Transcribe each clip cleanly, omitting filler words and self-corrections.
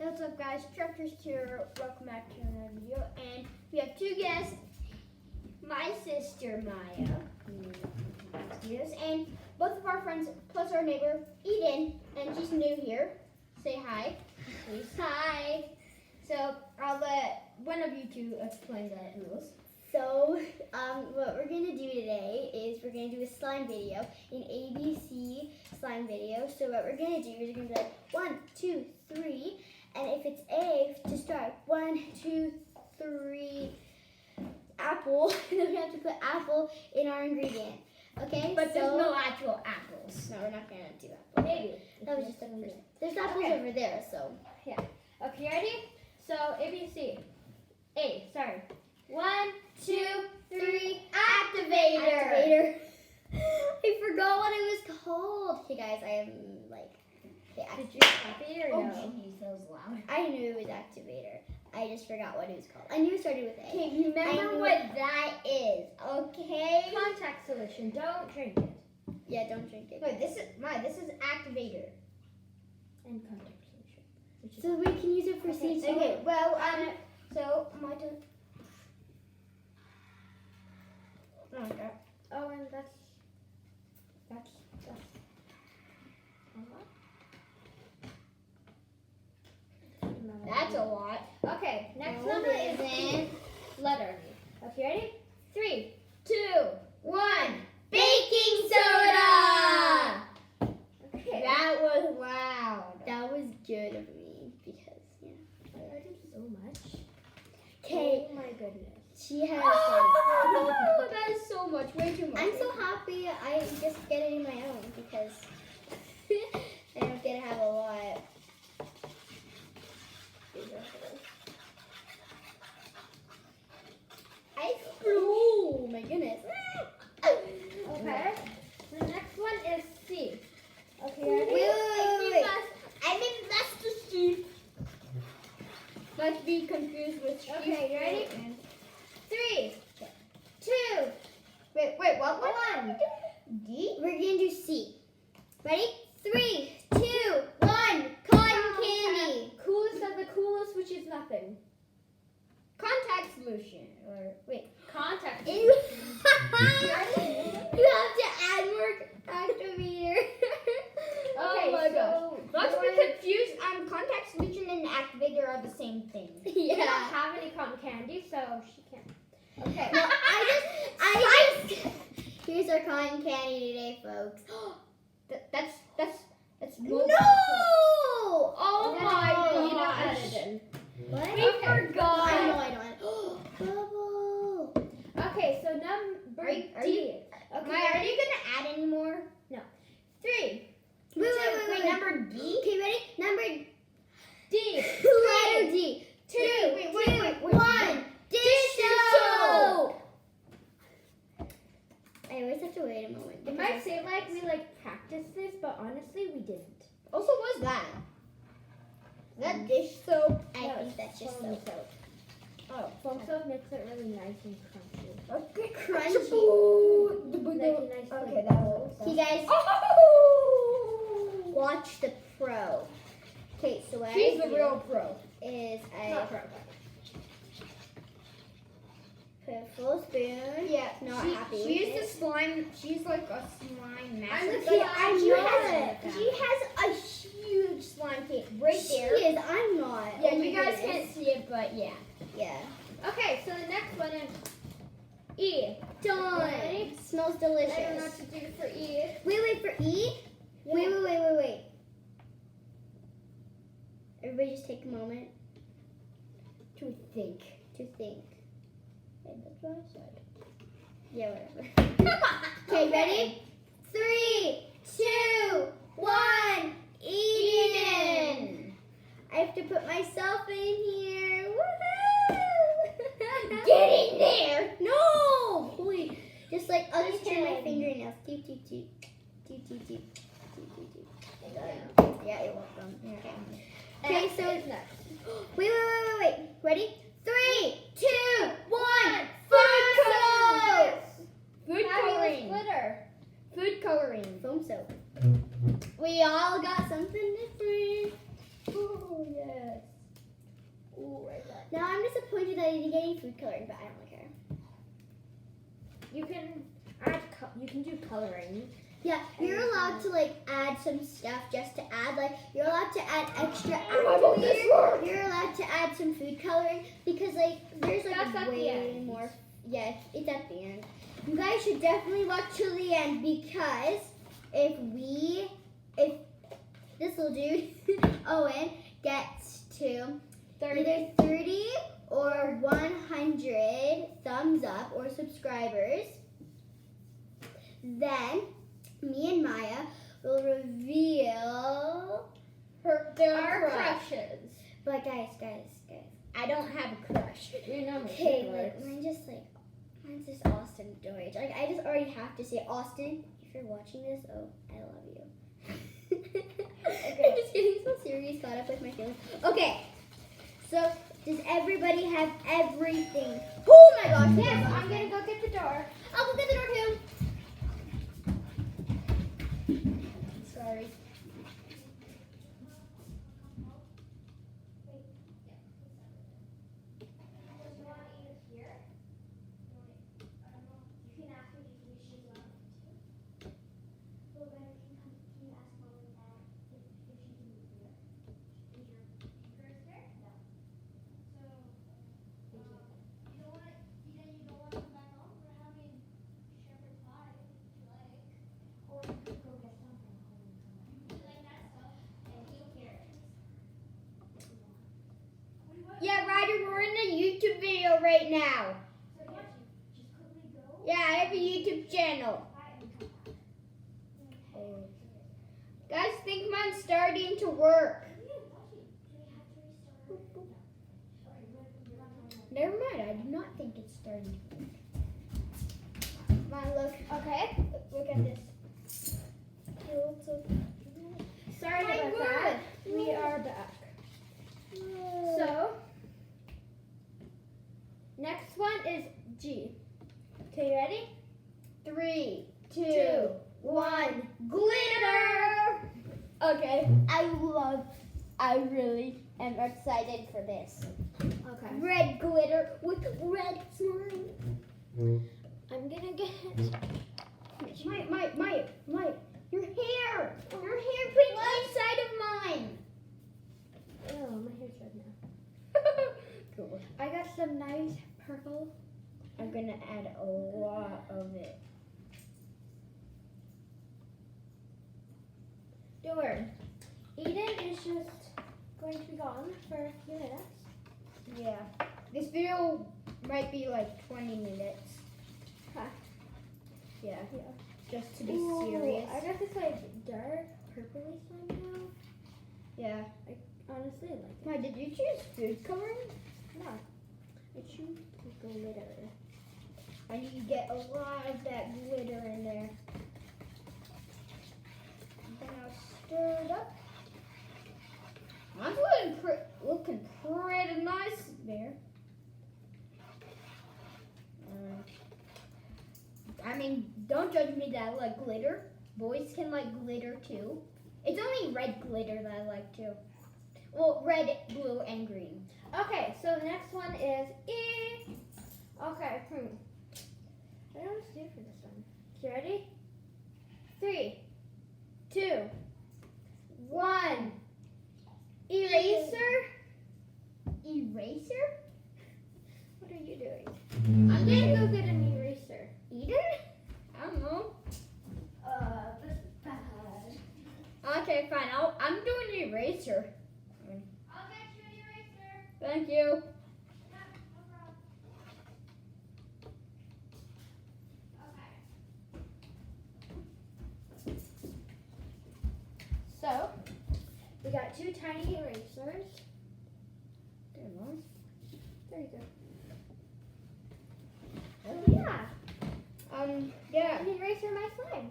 What's up, guys? Tractors here. Welcome back to another video. And we have two guests. My sister Maya, and both of our friends, plus our neighbor Eden, and she's new here. Say hi. Please. Hi. So I'll let one of you two explain the rules. So, what we're going to do today is we're going to do a slime video, an ABC slime video. So what we're going to do is we're going to be like 1, 2, 3, and if it's A to start, 1, 2, 3, apple, and then we have to put apple in our ingredient. Okay? But there's no actual apples. No, we're not going to do apple. Maybe. That was just the first. There's apples over there, so. Yeah. Okay, ready? So ABC. Sorry. 1, 2, 3, activator. Activator. I forgot what it was called. Hey guys, I am like the Did you activator. copy it or no? Jeez, that was loud. I knew it was activator. I just forgot what it was called. I knew it started with A. Okay, remember what that is, okay? Contact solution. Don't drink it. Yeah, don't drink it. No, this is activator. And contact solution. Which is So we can use it for seeds. Okay, well, so my turn. Okay. oh, and that's That's a lot. Okay, next No, number it is isn't. letter. Okay, ready? 3, 2, 1. Baking soda! okay. That was loud. That was good of me because I did so much. Okay, Oh my goodness. she has. Oh, that is so much. Way too much. I'm so happy I just get it in my own because I don't get to have a lot. Oh my goodness. Okay. The next one is C. Okay, ready? Wait. I'm in Master Chief. Not to be confused with Chief. Okay, you ready? 3, 2. Wait, what? One. D? We're gonna do C. Ready? 3, 2, 1. Cotton candy. Coolest of the coolest, which is nothing. Contact solution. Or wait. Contact. You have to add more activator. Oh my gosh. Not to be confused, contact solution and activator are the same thing. We don't Yeah. have any cotton candy, so she can't. Okay. No, I just. Here's our cotton candy today, folks. That's No! Oh No, my you don't gosh. add it in. What? We forgot. I know. Bubble. Okay, so number Are D. you- Okay. Maya, are you gonna add any more? No. 3. Wait. Number D. Okay, ready? Number D. letter D. 2. Wait. 1. Dish soap. I always have to wait a moment. It might seem like we practiced this, but honestly we didn't. Also, what's that? Is that dish soap? I No, think it's that's just foam soap. soap. Oh, Foam soap makes it really nice and crunchy. okay, Crunchy. Like a nice Okay, little that bowl. Okay, guys, Oh! watch the pro. Okay, so what She's I the do real pro. is I Not pro. put a full spoon. Yeah, Not she, happy with she's it. the slime. She's like a slime master. I'm the Like, slime she master. has a huge slime cake right She there. is. I'm not. Yeah, Oh my you guys goodness. can't see it, but yeah. Yeah. Okay, so the next one is E. Done. Ready? Smells I don't know delicious. what to do for E. Wait for E. Wait. Everybody, just take a moment To think. to think. Okay, that's what I said. Yeah, whatever. Okay, ready? 3, 2, 1. Eden. I have to put myself in here. Woohoo! Get in there. No! Holy. Just like, I'll just turn my Okay. fingernails. Toot, toot, toot. Toot, toot, toot. Toot, toot, toot. Yeah, you're welcome. Okay. Okay, so it's next. wait. Ready? 3, 2, 1. Food Foam Food Fabulous coloring. glitter. Food coloring. Foam soap. We all got something different. Oh yes. Ooh, I got. Now I'm disappointed that I didn't get any food coloring, but I don't care. You can add. You can do coloring. Yeah, you're allowed to like add some stuff just to add. Like you're allowed to add extra I want this activator. You're allowed to add some food coloring because like there's like That's at the way end. more. Yeah, it's at the end. You guys should definitely watch till the end because if this little dude Owen gets to 30. either 30 or 100 thumbs up or subscribers, then me and Maya will reveal Our crush. crushes. But guys, I don't have a crush. You know my okay, favorites. mine's just Austin Deutsch. Like I just already have to say, Austin, if you're watching this, oh, I love you. I'm just getting so serious, caught up with my feelings. Okay, so does everybody have everything? Oh my gosh! Yes, I'm gonna go get the door. I'll go get the door too. Sorry. Yeah, Ryder, we're in a YouTube video right now. Yeah, I have a YouTube channel. Guys, think mine's starting to work. Never mind, I do not think it's starting to work. Mine, look. Okay. Look at this. Sorry My about God. that. We are back. So, next one is G. Okay, ready? 3, 2, 1, glitter! Okay, I really am excited for this. Okay. Red glitter with red slime. I'm gonna get. My, your hair! Your hair put inside of mine! Oh, my hair's red now. Cool. I got some nice purple. I'm gonna add a lot of it. Don't worry. Eden is just going to be gone for a few minutes. Yeah. This video might be like 20 minutes. Huh. Yeah. Yeah. Just to be Ooh, serious. I got this like dark purpley slime now. Yeah. Honestly, I like it. Why, did you choose food coloring? No. I choose glitter. I need to get a lot of that glitter in there. Then I'll stir it up. Mine's looking pretty nice there. I mean, don't judge me that I like glitter. Boys can like glitter too. It's only red glitter that I like too. Well, red, blue, and green. Okay, so the next one is E. Okay, I don't know what to do for this one. You ready? 3, 2, 1. Eraser. Eraser? What are you doing? I'm gonna go get an eraser. Eden? I don't know. This is bad. Okay, fine. I'm doing an eraser. I'll get you an eraser. Thank you. So, we got 2 tiny erasers. There you go. Oh, yeah. Yeah. An eraser my slime.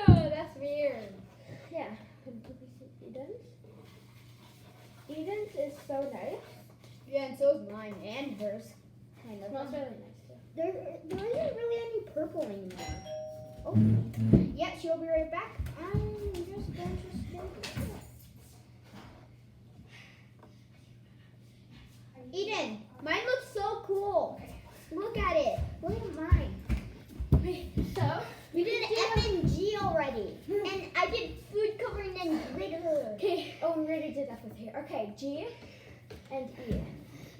That's weird. Yeah. Eden's. Eden's is so nice. Yeah, and so is mine and hers. Kind of. Smells really nice too. There isn't really any purple anymore. Oh, yeah, she'll be right back. I'm just going to stir this up. Eden, mine looks so cool. Look at it. Look at mine. So, We did F and G already. And I did food coloring and glitter. okay. Oh, we already did that with here. Okay, G and E.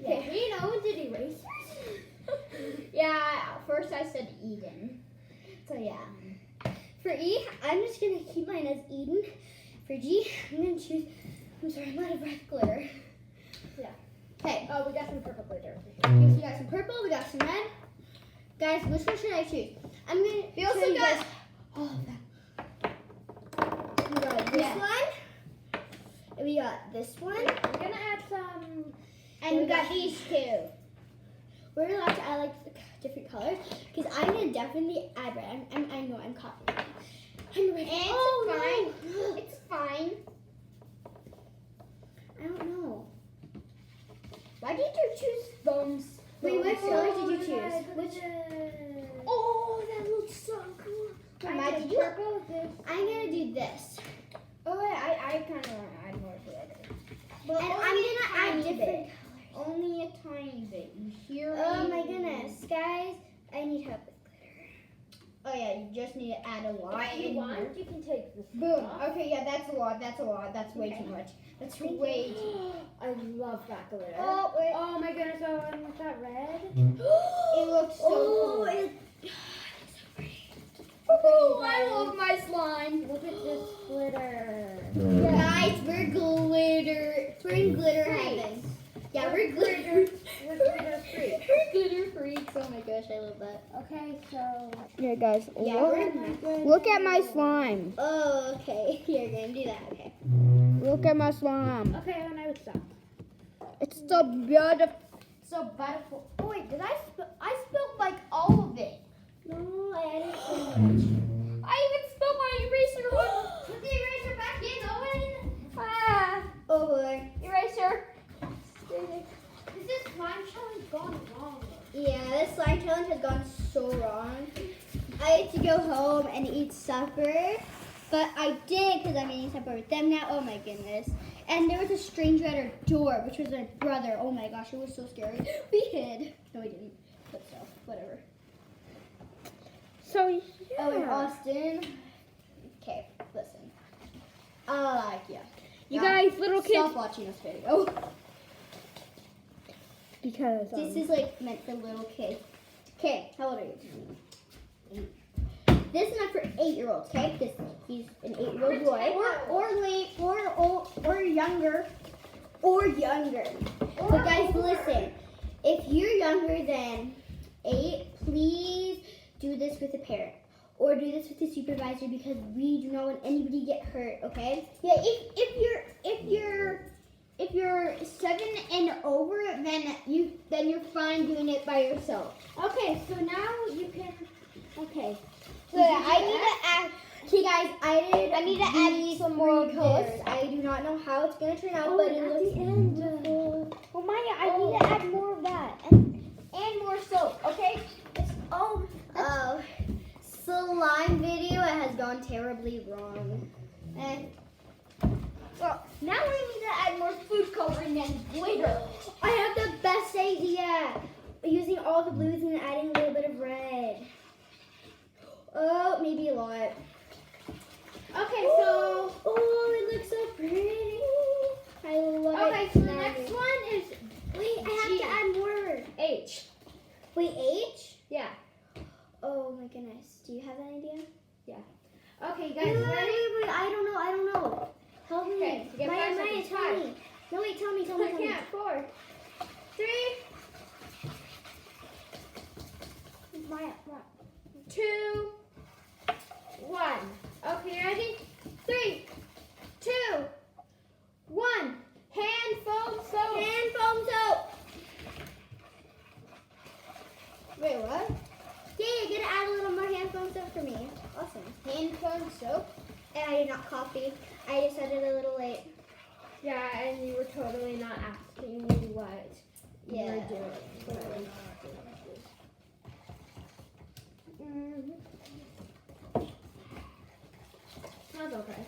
Okay, we know did erasers. Yeah, first I said Eden. So yeah. For E, I'm just gonna keep mine as Eden. For G, I'm gonna choose. I'm sorry, I'm out of breath glitter. Okay, Oh, we got some purple glitter. We got some purple. We got some red. Guys, which one should I choose? I'm gonna. we also show you got guys all of them. We got this Yeah. one. And we got this one. I'm gonna add some. and we got these two. We're allowed to add like different colors because I'm gonna definitely add red. I know I'm copying. I'm ready. It's oh fine. no! It's fine. I don't know. Why did you choose thumbs? Wait, what color did you choose? Which? Oh, that looks so cool. Mine, did you? Purple. This. I'm gonna do this, Oh, wait, I kind of want to add more glitter. But and only I'm a gonna add tiny different. bit. Only a tiny bit. You hear Oh me? my goodness, guys! I need help with glitter. Oh yeah, you just need to add a lot. If you and want, you can take this. Boom. off. Okay, yeah, that's a lot. That's a lot. That's way too much. That's way too. I love that glitter. Oh wait. Oh my goodness! Oh, and with that red. It looks so Oh, cool. it, Oh, I love my slime. Look at this glitter. guys, we're glitter. We're in glitter heaven. Yeah, we're glitter. We're glitter free. We're glitter freaks. Oh my gosh, I love that. Okay, so. Yeah, guys. Yeah, we're. Look at my slime. Oh, okay. You're gonna do that. Okay. Look at my slime. Okay, and I would stop. It's so beautiful. So beautiful. Oh wait, did I spill? I spilled like all of it. No, I added so much. I even spilled my eraser on. Put the eraser back in, Owen. Ah, Oh boy. eraser. This slime challenge gone wrong. Yeah, this slime challenge has gone so wrong. I had to go home and eat supper, but I did because I'm eating supper with them now. Oh my goodness. And there was a stranger at our door, which was my brother. Oh my gosh, it was so scary. We hid. No, we didn't. But still, whatever. So Oh, in Austin. Okay, listen. Yeah. you Yeah. guys, little kids. Stop watching this video. Because This is like meant for little kids. Okay, how old are you? 8. This is not for 8-year-olds. Okay, he's an 8-year-old boy, or younger, But guys, listen. If you're younger than 8, please do this with a parent or do this with a supervisor because we do not want anybody get hurt. Okay? yeah, if you're 7 and over, then you're fine doing it by yourself. Okay, so now you can. Okay. So I need to add. Okay, guys, I need to add some more colors. I do not know how it's gonna turn out, Oh, but and it at looks the end. beautiful. Oh, Maya, I need to add more of that and more soap. Okay. Oh, slime video has gone terribly wrong. And well, now we need to add more food coloring and glitter. I have the best idea. Using all the blues and adding a little bit of red. Oh, maybe a lot. Okay, so. Oh, it looks so pretty. I love it. Okay, so the next one is. Wait, I have to add more. H. Wait, H? Yeah. Oh my goodness. Do you have an idea? Okay, you Wait, guys wait, ready? wait, I don't know. Help me. Okay, you get Maya, 5 Maya, seconds. tell 5. me. No, wait, tell me. I can't. 4, 3, Maya, 2, 1. Okay, ready? 3, 2, 1. Hand foam soap. hand foam soap. Wait, what? Yeah, you're gonna add a little more hand foam soap for me. Awesome. Hand foam soap. And I did not copy. I just said it a little late. Yeah, and you were totally not asking me what you Yeah. were doing. That's okay.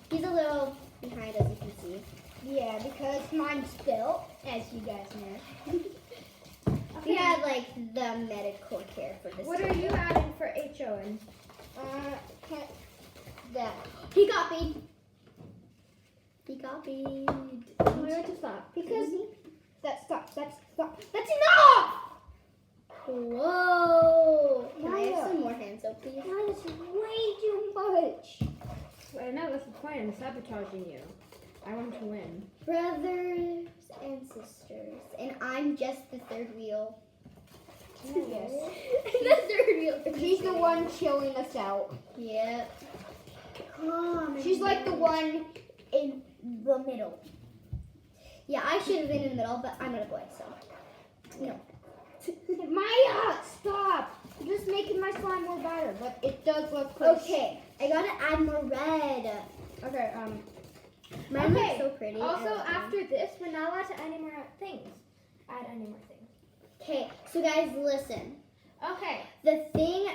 He's a little behind, as you can see. Yeah, because mine's built, as you guys know. We have like the medical care for this. What are you adding for H, Owen? That. He copied. He copied. Oh, you have to stop. Because stop. That's enough! Whoa! Can I have Maya. some more hand soap, please? That is way too much. I know that's the point. I'm sabotaging you. I want to win. Brothers and sisters, and I'm just the third wheel. Yes. The third wheel. She's the one chilling us out. Yep. Come She's like the one in the middle. Yeah, I should have been in the middle, but I'm not a boy, so no. Maya, stop! You're just making my slime more better, but it does look pretty. Okay, I gotta add more red. Okay, Mine Okay, looks so pretty. I Also, love mine. after this, we're not allowed to add any more things. Add any more things. Okay, so guys, listen. Okay. The thing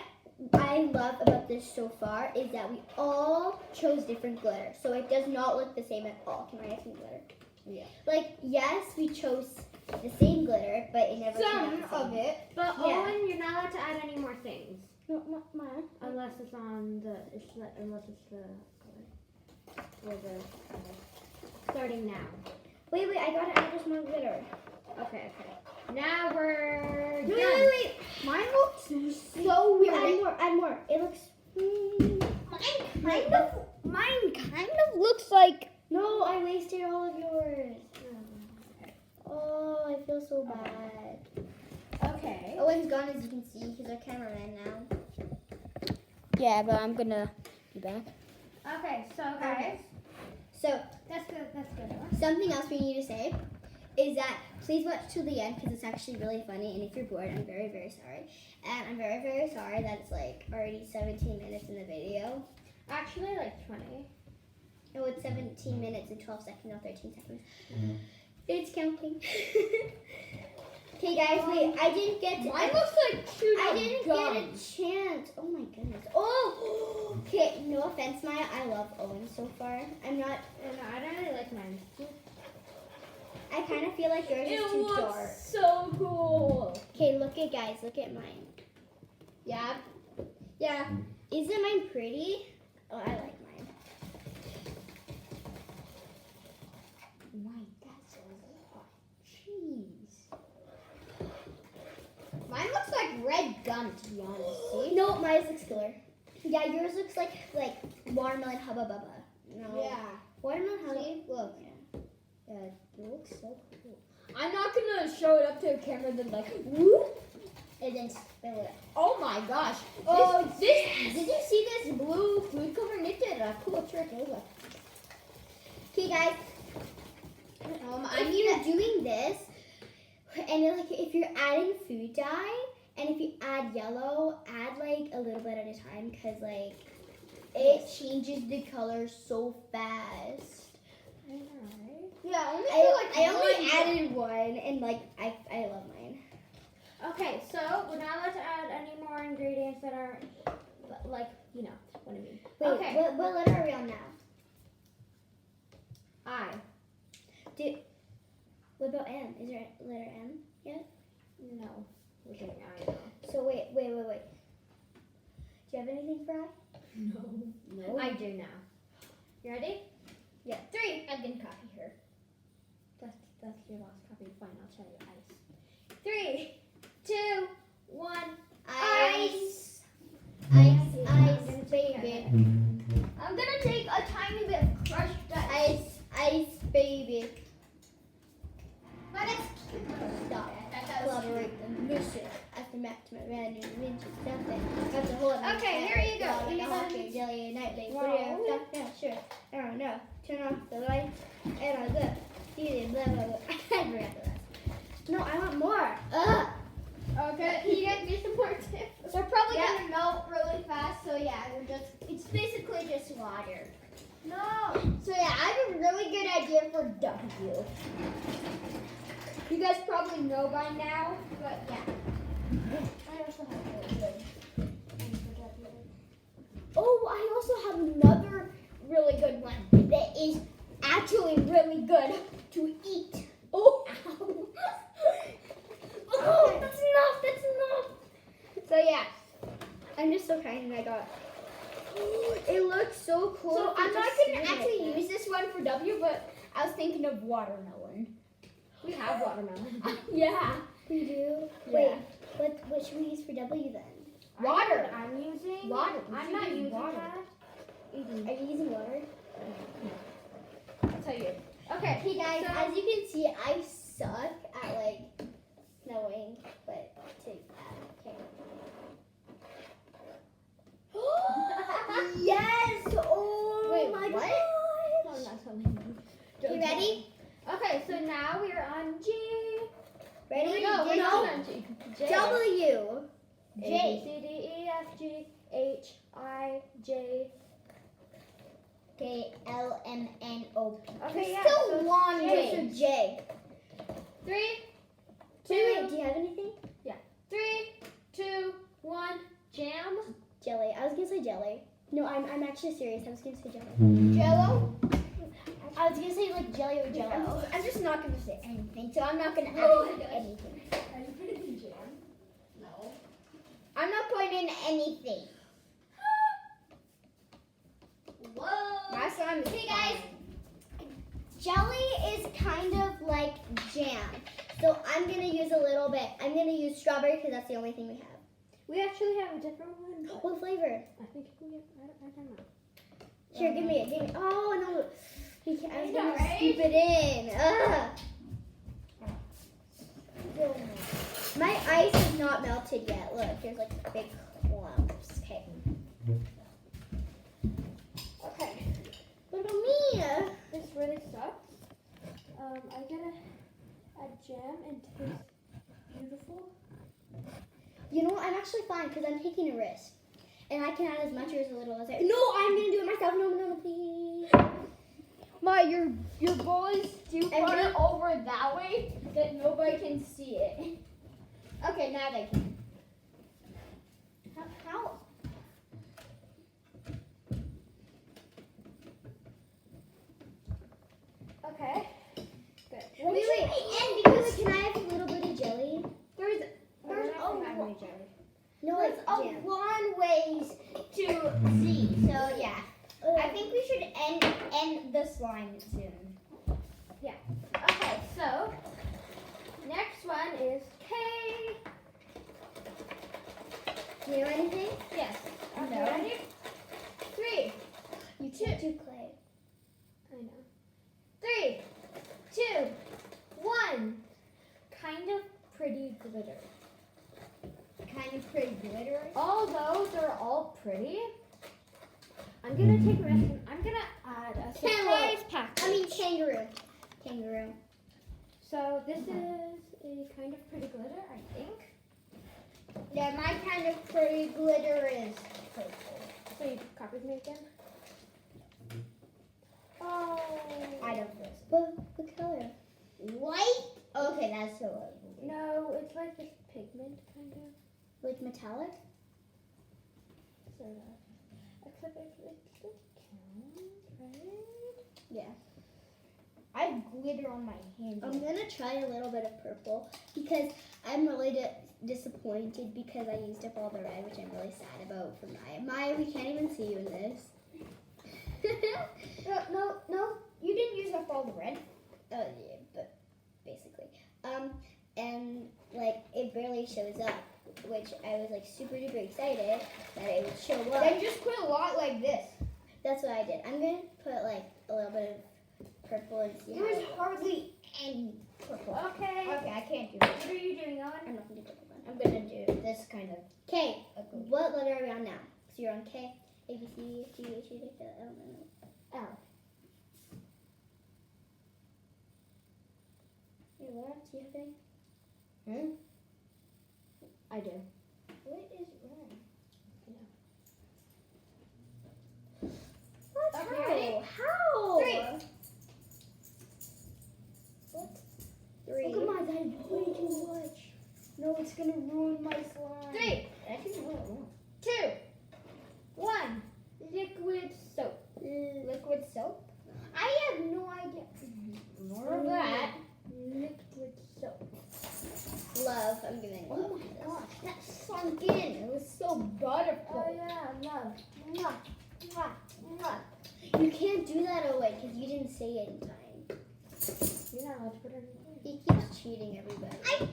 I love about this so far is that we all chose different glitter, so it does not look the same at all. Can I have some glitter? Yeah. Like, yes, we chose the same glitter, but it never some turned out the of same. it. But Yeah. Owen, you're not allowed to add any more things. No, not mine. Unless it's on the, unless it's the color. Or the, starting now. Wait, I gotta add just more glitter. Okay. Now we're done. Wait. Mine looks so weird. Add more. It looks. Mine kind of looks like. No, I wasted all of yours. Oh, I feel so bad. Okay. Owen's gone, as you can see. He's our cameraman now. Yeah, but I'm gonna be back. Okay, so guys, So, that's good. something else we need to say is that please watch till the end because it's actually really funny. And if you're bored, I'm very, very sorry. And I'm very, very sorry that it's like already 17 minutes in the video. Actually, like 20. No, it's 17 minutes and 12 seconds, not 13 seconds. It's counting. Okay, guys, wait. I didn't get to. Mine looks like I didn't get a chance. Oh my goodness. Oh. Okay. No offense, Maya. I love Owen so far. I'm not. No, I don't really like mine. I kind of feel like yours is too dark. so cool. Okay, look at guys. Look at mine. Yeah. Isn't mine pretty? Oh, I like mine. Mine, that's a lot. Jeez. Mine looks like red gum, to be honest. See? No, mine looks cooler. Yeah, yours looks like watermelon hubba bubba. No. Yeah. Watermelon hubba. See? Look. Yeah, it looks so cool. I'm not gonna show it up to a camera then like whoop and then spill it. Oh my gosh. Oh, did you see this blue food coloring? It did a cool trick. Look. Okay, guys. I If need you're doing this, and like if you're adding food dye, and if you add yellow, add like a little bit at a time, cause like it changes the color so fast. I know, right? Yeah, I only added one, and like I love mine. Okay, so we're not allowed to add any more ingredients that are like, you know what I mean. Wait, Okay. what letter are we on now? I. What about M? Is there a letter M yet? No. We're doing I now. So wait. Do you have anything for I? No. I do now. You ready? Yeah. 3. I'm gonna copy her. That's your last copy. Fine, I'll tell you ice. 3, 2, 1. Ice, baby. I'm gonna take a tiny bit of crushed ice. Ice, baby. But it's Stop. That was Collaborate the mission. After Maximum Random Invention something. That's a whole other Okay, here you go. Like a Even- hockey, jelly, nightly. Wow. Stop. Yeah, sure. I don't know. Turn off the lights. And I look. See, blah, blah, blah. I forgot the rest. No, I want more. Ugh. Okay, can you get me some more tips? They're probably gonna melt really fast, so yeah, it's basically just water. No. So yeah, I have a really good idea for W. You guys probably know by now, but yeah. I also have really good. Oh, I also have another really good one that is actually really good to eat. Oh, ow. Oh, that's enough. That's enough. So yeah, I'm just so kind I got. It looks so cool. so if you I'm not just gonna see it actually like that. use this one for W, but I was thinking of watermelon. We have watermelon. Yeah. We do. Yeah. Wait, what should we use for W then? Water. I'm using. Water. We I'm should not use using water. that. Are you using water? I'll tell you. Okay. Okay, guys. So- as you can see, I suck at like knowing what to add. Okay. Yes! Oh Wait, my what? Oh, gosh! not telling you. You ready? Okay, so now we are on G. Ready? No, we're J. not on G. J. W. A, J. B, C, D, E, F, G, H, I, J. K L M N O P. Okay, yeah. Still So long J. way. So J. 3, Wait, do you have anything? 3, 2, 1. Jam. Jelly. I was gonna say jelly. No, I'm actually serious. I was gonna say jelly. Jello. I was gonna say like jelly or jello. I'm just not gonna say anything, so I'm not gonna Oh actually my do gosh. anything. Are you putting in jam? No. I'm not putting in anything. Whoa. My slime is Hey, guys. fine. Jelly is kind of like jam. So I'm gonna use a little bit. I'm gonna use strawberry because that's the only thing we have. We actually have a different one. but What flavor? I think we get. I don't know. Here, give me it. Give me. Oh no. I was I know, gonna right? scoop it in. Ugh. My ice is not melted yet. Look, there's like big clumps. Okay. Okay. What about me? This really sucks. I gotta add jam and taste beautiful. You know what? I'm actually fine because I'm taking a risk. And I can add as much or as little as I. No, I'm gonna do it myself. No, no, no, please. Ma, your bowl is too I'm far gonna- over that way that nobody can see it. Okay, now they can. How? Okay. Good. Wait. And because can I have a little bit of jelly? There's We're there's not gonna have a any jelly. No, there's like a jam. long ways to see. So yeah, I think we should end the slime soon. Okay, so next one is K. Do you know anything? Yes. Okay, No. ready? 3. You can't do clay. I know. 3, 2, 1. Kind of pretty glitter. Kind of pretty glittery. Although they're all pretty, I'm gonna take a risk and I'm gonna add a surprise pack. I mean kangaroo. Kangaroo. So this is a kind of pretty glitter, I think. Yeah, my kind of pretty glitter is purple. So you copied me again? Oh. I don't know. What color? White? Okay, that's so ugly. No, it's like this pigment kind of. Like metallic? Sort of. Except it still counts, right? Yeah. I have glitter on my hands. I'm gonna try a little bit of purple because I'm really disappointed because I used up all the red, which I'm really sad about for Maya. Maya, we can't even see you in this. No, you didn't use up all the red. Oh yeah, but basically. And like it barely shows up, which I was like super duper excited that it would show up. Then just put a lot like this. That's what I did. I'm gonna put like a little bit of purple and see how There's it looks. hardly any purple. Okay. Okay, I can't do this. What are you doing, Owen? I'm not gonna do purple one. I'm gonna do this kind of K. ugly. What letter are we on now? So you're on K, A, B, C, G, H, I, J, K, L, M, N, O. L. Hey, Laura, do you have any? I do. What is red? What? Okay, How? ready? How? 3. What? 3. Look at my that is way too much. No, it's gonna ruin my slime. 3, Actually, no, it won't. 2, 1. Liquid soap. Liquid soap? I have no I'm giving Oh love. my gosh, that sunk in. It was so butterful. Oh yeah, love. Mwah, mwah, mwah. You can't do that, Owen, because you didn't say it in time. You're not allowed to put it in your face. He keeps cheating everybody. I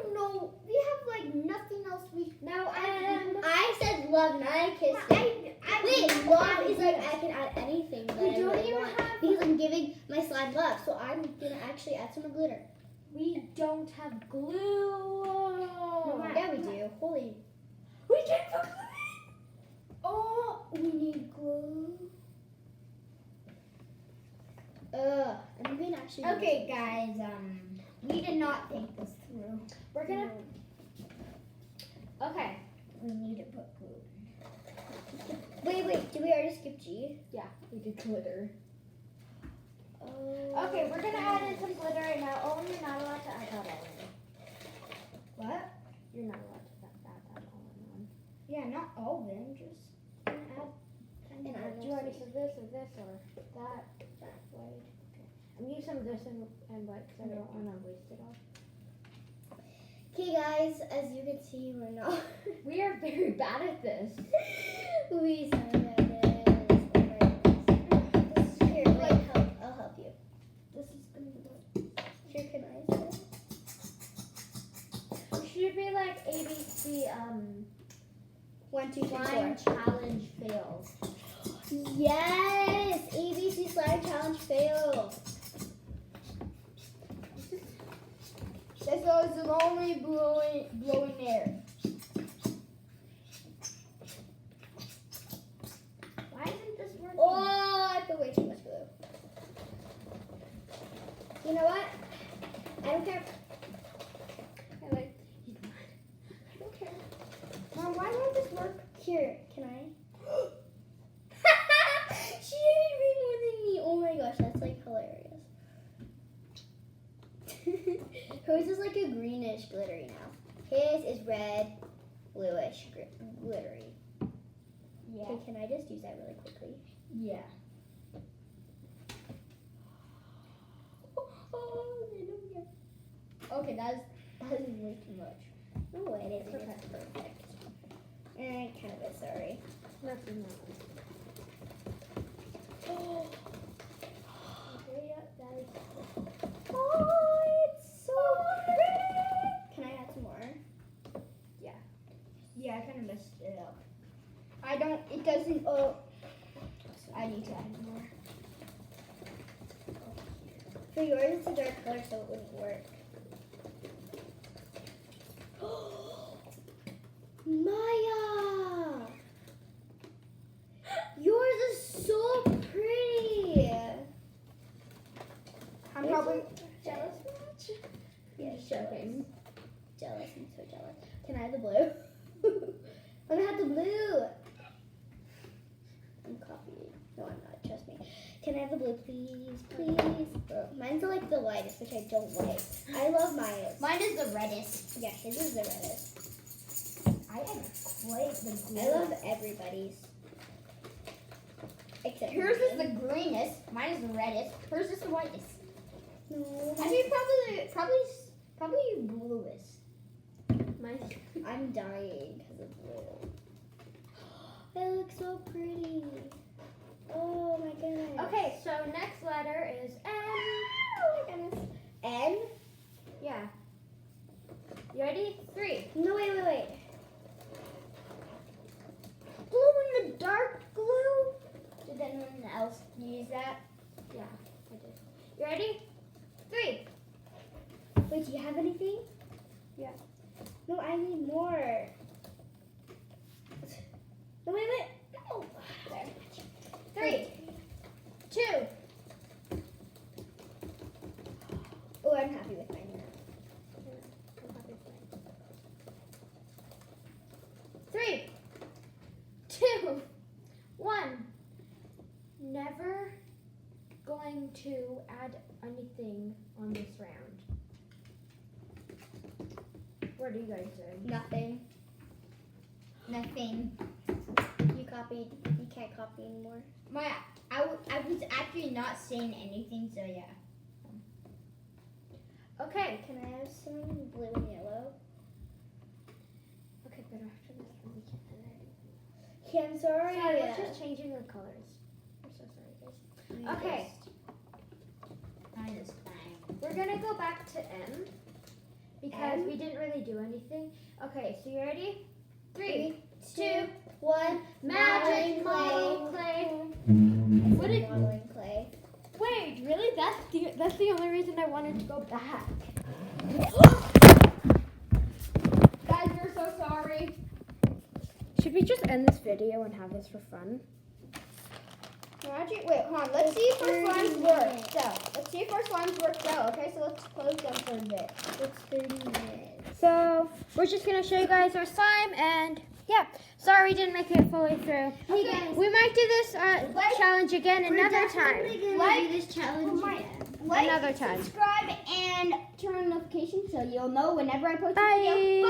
don't know. We have like nothing else we. Now I said love, not I kissed it. Wait, love is like I can add anything that We I don't really even want. have- Because I'm giving my slime love, so I'm gonna actually add some more glitter. we don't have glue. Yeah, we do. Holy. We can put glue. Oh, we need glue. I'm gonna actually. do Okay, guys. We did not think this through. We're gonna. Okay. We need to put glue. Wait. Did we already skip G? Yeah, we did glitter. Oh. Okay, we're gonna add in some glitter right now. Oh, you're not allowed to add that all in. What? You're not allowed to add that all in one. Yeah, not all of them. Just add. And Do you want to use this or that? White. Okay. I'm using some of this and white because I don't want to waste it all. Okay, guys. As you can see, we're not. We are very bad at this. We suck at this. Here, wait. I'll help you. This is gonna be good. Here, can I say? It should be like ABC 1, 2, 3, 4. slime challenge fails. Yes! ABC slime challenge fail. This is only blowing air. Why isn't this working? Oh, I put way too much glue. You know what? I don't care. I don't care. Mom, why won't this work? Here, can I? She hated me more than me. Oh my gosh, that's like hilarious. Hers is like a greenish glittery now. His is red, bluish, glittery. Yeah. Okay, can I just use that really quickly? Yeah. Oh, they don't get. Okay, that is way too much. No, it isn't. It's perfect. And kind of is, sorry. Nothing else. Oh, Okay, yeah, that is. it's so pretty. Can I add some more? Yeah, I kind of messed it up. It doesn't, oh, I need to add more. For yours, it's a dark color, so it wouldn't work. Maya! Yours is so pretty! I'm probably, Jealous much? Yeah, Joking. Jealous, I'm so jealous. Can I have the blue? I'm gonna have the blue! I'm copying. No, I'm not, trust me. Can I have the blue, please? Please? Oh, mine's like the lightest, which I don't like. I love mine. mine is the reddest. Yeah, his is the reddest. I am quite the I love everybody's. Except Hers is mine. the greenest. Mine is the reddest. Hers is the whitest. No. I mean, probably bluest. Mine. I'm dying because of blue. It looks so pretty. Oh my goodness. Okay, so next letter is N. Oh my goodness. N? Yeah. You ready? 3. No, wait. Glue in the dark glue. Did anyone else use that? Yeah, I did. You ready? 3. Wait, do you have anything? Yeah. No, I need more. No, wait. No. There. 3, 2. Oh, I'm happy with mine now. 3, 2, 1. Never going to add anything on this round. What do you guys do? Nothing. Nothing. You copied. You can't copy anymore. I was actually not saying anything, so yeah. Okay. Can I have some blue and yellow? Okay, I'm sorry. Sorry, we're just changing the colors. I'm so sorry, guys. Okay. Minus 9. We're gonna go back to M because we didn't really do anything. Okay, so you ready? 3, 2, 1. magic model clay. What did? Modeling clay. Wait, really? That's the only reason I wanted to go back. Guys, we're so sorry. Should we just end this video and have this for fun? Magic. Wait, hold on. Let's see if our slimes work. So, let's see if our slimes work well. Okay, so let's close them for a bit. It's 30 minutes. So we're just gonna show you guys our slime, and yeah, sorry we didn't make it fully through. Hey guys, We might do this challenge again another time. do this challenge again. Like, Another time. subscribe, and turn on notifications so you'll know whenever I post a Bye. video.